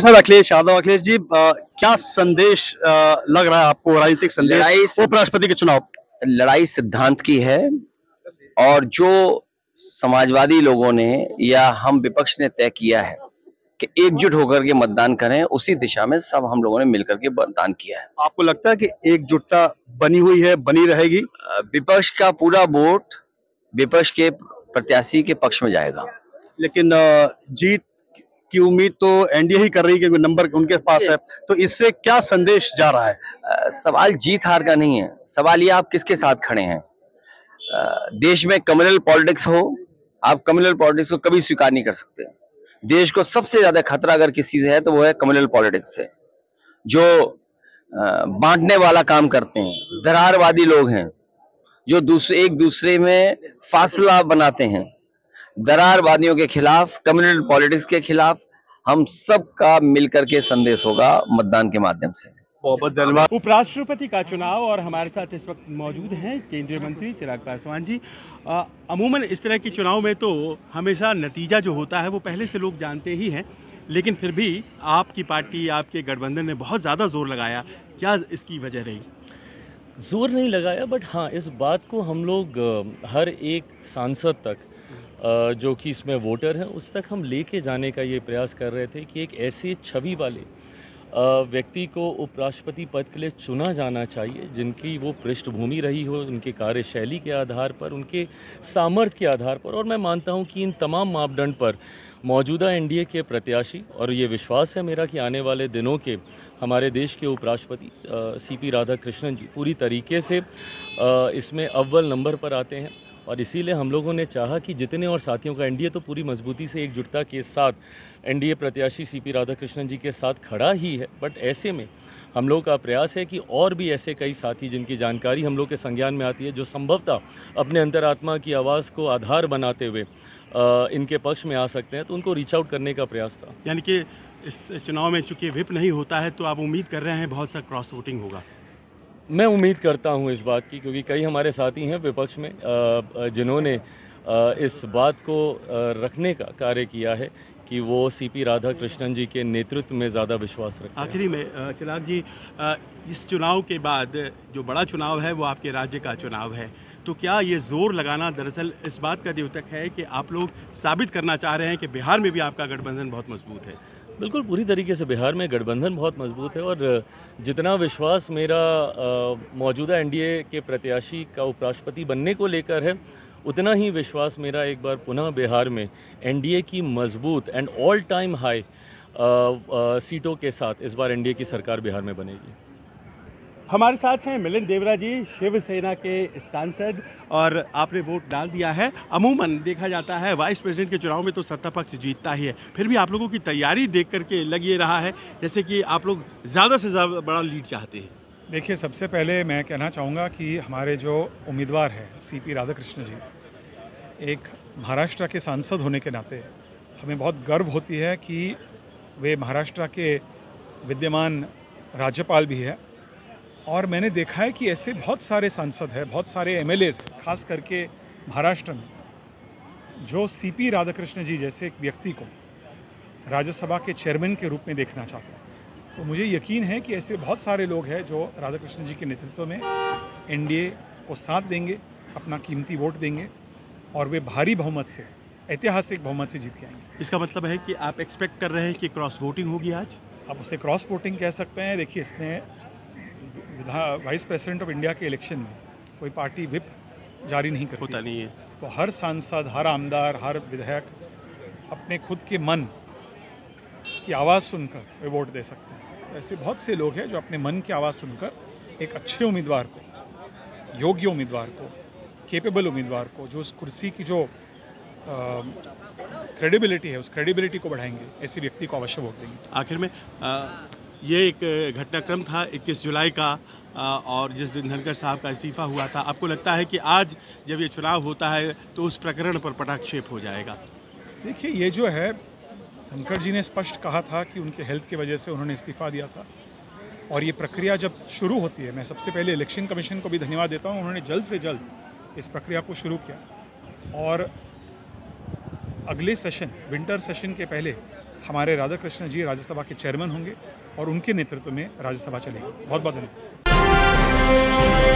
साहब अखिलेश यादव। अखिलेश जी, क्या संदेश लग रहा है आपको, राजनीतिक संदेश उपराष्ट्रपति के चुनाव? लड़ाई सिद्धांत की है और जो समाजवादी लोगों ने या हम विपक्ष ने तय किया है कि एकजुट होकर के मतदान करें, उसी दिशा में सब हम लोगों ने मिलकर के मतदान किया है। आपको लगता है कि एकजुटता बनी हुई है, बनी रहेगी? विपक्ष का पूरा वोट विपक्ष के प्रत्याशी के पक्ष में जाएगा। लेकिन जीत की उम्मीद तो एनडीए ही कर रही है, क्योंकि नंबर उनके पास है। तो इससे क्या संदेश जा रहा है? सवाल जीत हार का नहीं है, सवाल ये आप किसके साथ खड़े हैं। देश में कम्युनल पॉलिटिक्स हो, आप कम्युनल पॉलिटिक्स को कभी स्वीकार नहीं कर सकते। देश को सबसे ज्यादा खतरा अगर किसी से है तो वो है कम्युनल पॉलिटिक्स से, जो बांटने वाला काम करते हैं, दरारवादी लोग हैं, जो एक दूसरे में फासला बनाते हैं। दरारवादियों के खिलाफ, कम्युनल पॉलिटिक्स के खिलाफ हम सबका मिलकर के संदेश होगा मतदान के माध्यम से। बहुत धन्यवाद। उपराष्ट्रपति का चुनाव और हमारे साथ इस वक्त मौजूद हैं केंद्रीय मंत्री चिराग पासवान जी। अमूमन इस तरह के चुनाव में तो हमेशा नतीजा जो होता है वो पहले से लोग जानते ही हैं, लेकिन फिर भी आपकी पार्टी, आपके गठबंधन ने बहुत ज़्यादा जोर लगाया। क्या इसकी वजह रही? जोर नहीं लगाया, बट हाँ, इस बात को हम लोग हर एक सांसद तक जो कि इसमें वोटर हैं उस तक हम लेके जाने का ये प्रयास कर रहे थे कि एक ऐसे छवि वाले व्यक्ति को उपराष्ट्रपति पद के लिए चुना जाना चाहिए जिनकी वो पृष्ठभूमि रही हो, उनके कार्यशैली के आधार पर, उनके सामर्थ्य के आधार पर। और मैं मानता हूँ कि इन तमाम मापदंड पर मौजूदा एनडीए के प्रत्याशी, और ये विश्वास है मेरा कि आने वाले दिनों के हमारे देश के उपराष्ट्रपति सीपी राधाकृष्णन जी पूरी तरीके से इसमें अव्वल नंबर पर आते हैं। और इसीलिए हम लोगों ने चाहा कि जितने और साथियों का, एनडीए तो पूरी मजबूती से एकजुटता के साथ एनडीए प्रत्याशी सीपी राधाकृष्णन जी के साथ खड़ा ही है, बट ऐसे में हम लोग का प्रयास है कि और भी ऐसे कई साथी जिनकी जानकारी हम लोग के संज्ञान में आती है, जो संभवतः अपने अंतरात्मा की आवाज़ को आधार बनाते हुए इनके पक्ष में आ सकते हैं, तो उनको रीच आउट करने का प्रयास था। यानी कि इस चुनाव में चूंकि विप नहीं होता है तो आप उम्मीद कर रहे हैं बहुत सा क्रॉस वोटिंग होगा? मैं उम्मीद करता हूं इस बात की, क्योंकि कई हमारे साथी हैं विपक्ष में जिन्होंने इस बात को रखने का कार्य किया है कि वो सीपी राधाकृष्णन जी के नेतृत्व में ज़्यादा विश्वास रखते हैं। आखिरी में चिराग जी, इस चुनाव के बाद जो बड़ा चुनाव है वो आपके राज्य का चुनाव है, तो क्या ये जोर लगाना दरअसल इस बात का द्योतक है कि आप लोग साबित करना चाह रहे हैं कि बिहार में भी आपका गठबंधन बहुत मजबूत है? बिल्कुल, पूरी तरीके से बिहार में गठबंधन बहुत मजबूत है, और जितना विश्वास मेरा मौजूदा एनडीए के प्रत्याशी का उपराष्ट्रपति बनने को लेकर है, उतना ही विश्वास मेरा एक बार पुनः बिहार में एनडीए की मजबूत एंड ऑल टाइम हाई सीटों के साथ इस बार एनडीए की सरकार बिहार में बनेगी। हमारे साथ हैं मिलिंद देवरा जी, शिवसेना के सांसद, और आपने वोट डाल दिया है। अमूमन देखा जाता है वाइस प्रेसिडेंट के चुनाव में तो सत्ता पक्ष जीतता ही है, फिर भी आप लोगों की तैयारी देख करके लग ये रहा है जैसे कि आप लोग ज़्यादा से ज़्यादा बड़ा लीड चाहते हैं। देखिए, सबसे पहले मैं कहना चाहूँगा कि हमारे जो उम्मीदवार हैं सीपी राधाकृष्ण जी, एक महाराष्ट्र के सांसद होने के नाते हमें बहुत गर्व होती है कि वे महाराष्ट्र के विद्यमान राज्यपाल भी है। और मैंने देखा है कि ऐसे बहुत सारे सांसद हैं, बहुत सारे एमएलएज, खास करके महाराष्ट्र में, जो सीपी राधाकृष्ण जी जैसे एक व्यक्ति को राज्यसभा के चेयरमैन के रूप में देखना चाहते हैं। तो मुझे यकीन है कि ऐसे बहुत सारे लोग हैं जो राधाकृष्ण जी के नेतृत्व में एनडीए को साथ देंगे, अपना कीमती वोट देंगे, और वे भारी बहुमत से, ऐतिहासिक बहुमत से जीत के आएंगे। इसका मतलब है कि आप एक्सपेक्ट कर रहे हैं कि क्रॉस वोटिंग होगी आज? आप उसे क्रॉस वोटिंग कह सकते हैं। देखिए, इसमें वाइस प्रेसिडेंट ऑफ इंडिया के इलेक्शन में कोई पार्टी विप जारी नहीं करती, होता नहीं है, तो हर सांसद, हर आमदार, हर विधायक अपने खुद के मन की आवाज़ सुनकर वे वोट दे सकते हैं। ऐसे बहुत से लोग हैं जो अपने मन की आवाज़ सुनकर एक अच्छे उम्मीदवार को, योग्य उम्मीदवार को, कैपेबल उम्मीदवार को, जो उस कुर्सी की जो क्रेडिबिलिटी है, उस क्रेडिबिलिटी को बढ़ाएंगे, ऐसे व्यक्ति को अवश्य वोट देंगे। आखिर में ये एक घटनाक्रम था 21 जुलाई का, और जिस दिन धनखड़ साहब का इस्तीफा हुआ था, आपको लगता है कि आज जब ये चुनाव होता है तो उस प्रकरण पर पटाक्षेप हो जाएगा? देखिए, ये जो है, धनखड़ जी ने स्पष्ट कहा था कि उनके हेल्थ की वजह से उन्होंने इस्तीफा दिया था, और ये प्रक्रिया जब शुरू होती है, मैं सबसे पहले इलेक्शन कमीशन को भी धन्यवाद देता हूँ, उन्होंने जल्द से जल्द इस प्रक्रिया को शुरू किया, और अगले सेशन, विंटर सेशन के पहले हमारे राधाकृष्ण जी राज्यसभा के चेयरमैन होंगे और उनके नेतृत्व में राज्यसभा चलेगी। बहुत बहुत धन्यवाद।